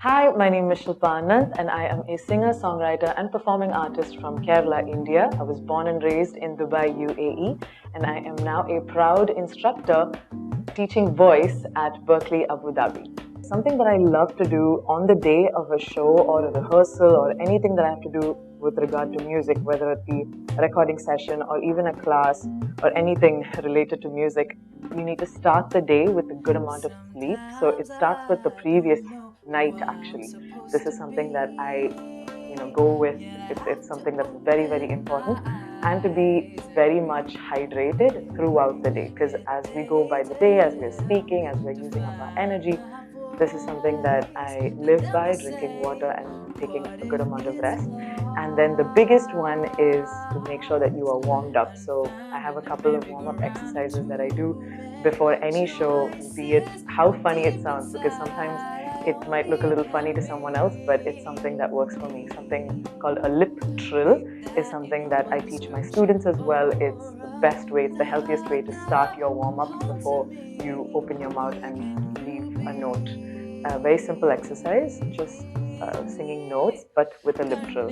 Hi, my name is Shilpa Ananth and I am a singer, songwriter and performing artist from Kerala, India. I was born and raised in Dubai, UAE, and I am now a proud instructor teaching voice at Berklee, Abu Dhabi. Something that I love to do on the day of a show or a rehearsal or anything that I have to do with regard to music, whether it be a recording session or even a class or anything related to music, you need to start the day with a good amount of sleep. So it starts with the previous night actually. This is something that I go with. It's something that's very, very important, and to be very much hydrated throughout the day, because as we go by the day, as we're speaking, as we're using up our energy, this is something that I live by, drinking water and taking a good amount of rest. And then the biggest one is to make sure that you are warmed up. So I have a couple of warm-up exercises that I do before any show, be it how funny it sounds, because sometimes it might look a little funny to someone else, but it's something that works for me. Something called a lip trill is something that I teach my students as well. It's the best way, it's the healthiest way to start your warm-up before you open your mouth and leave a note. A very simple exercise, just singing notes, but with a lip trill.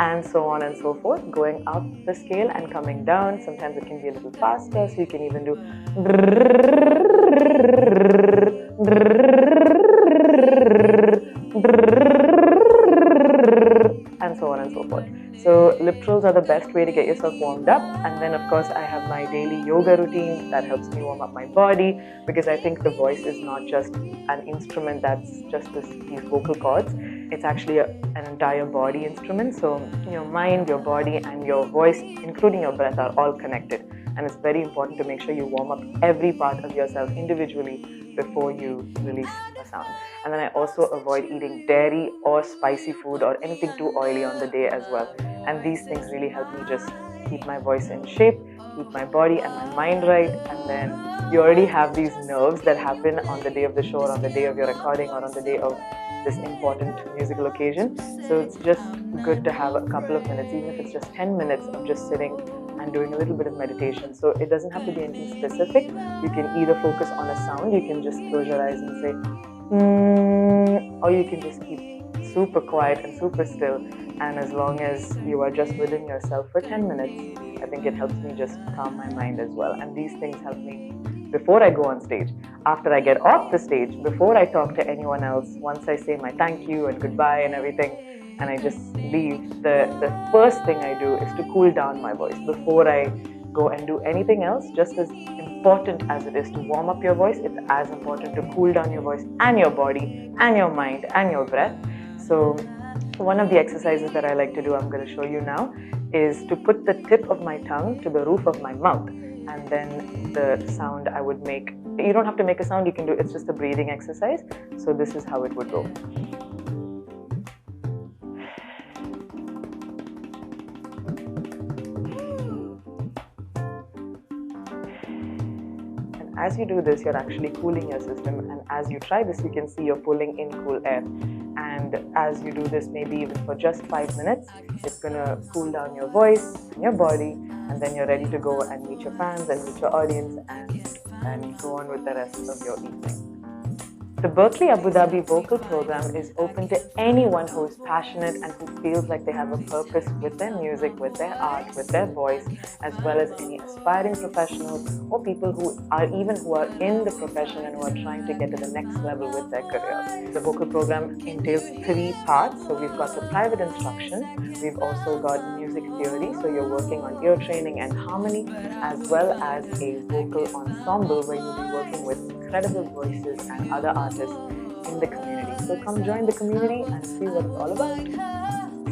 And so on and so forth, going up the scale and coming down. Sometimes it can be a little faster, so you can even do and so on and so forth. So lip trills are the best way to get yourself warmed up. And then of course I have my daily yoga routine that helps me warm up my body, because I think the voice is not just an instrument that's just these vocal cords. It's actually an entire body instrument. So your mind, your body and your voice, including your breath, are all connected. And it's very important to make sure you warm up every part of yourself individually before you release a sound. And then I also avoid eating dairy or spicy food or anything too oily on the day as well. And these things really help me just keep my voice in shape, keep my body and my mind right. And then you already have these nerves that happen on the day of the show or on the day of your recording or on the day of this important musical occasion. So it's just good to have a couple of minutes, even if it's just 10 minutes of just sitting and doing a little bit of meditation. So it doesn't have to be anything specific. You can either focus on a sound, you can just close your eyes and say or you can just keep super quiet and super still. And as long as you are just within yourself for 10 minutes, I think it helps me just calm my mind as well. And these things help me before I go on stage, after I get off the stage, before I talk to anyone else, once I say my thank you and goodbye and everything, and I just leave, the first thing I do is to cool down my voice before I go and do anything else. Just as important as it is to warm up your voice, it's as important to cool down your voice and your body and your mind and your breath. So one of the exercises that I like to do, I'm going to show you now, is to put the tip of my tongue to the roof of my mouth. And then the sound I would make, you don't have to make a sound, you can do, it's just a breathing exercise. So this is how it would go. And as you do this, you're actually cooling your system. And as you try this, you can see you're pulling in cool air. And as you do this, maybe even for just 5 minutes, it's going to cool down your voice and your body. And then you're ready to go and meet your fans and meet your audience and go on with the rest of your evening. The Berklee Abu Dhabi vocal program is open to anyone who is passionate and who feels like they have a purpose with their music, with their art, with their voice, as well as any aspiring professionals or people who are in the profession and who are trying to get to the next level with their careers. The vocal program entails 3 parts. So we've got the private instruction, we've also got music theory, so you're working on ear training and harmony, as well as a vocal ensemble where you'll be working with incredible voices and other artists in the community. So come join the community and see what it's all about.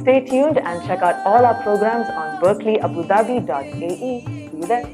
Stay tuned and check out all our programs on berkleeabudhabi.ae. See you there.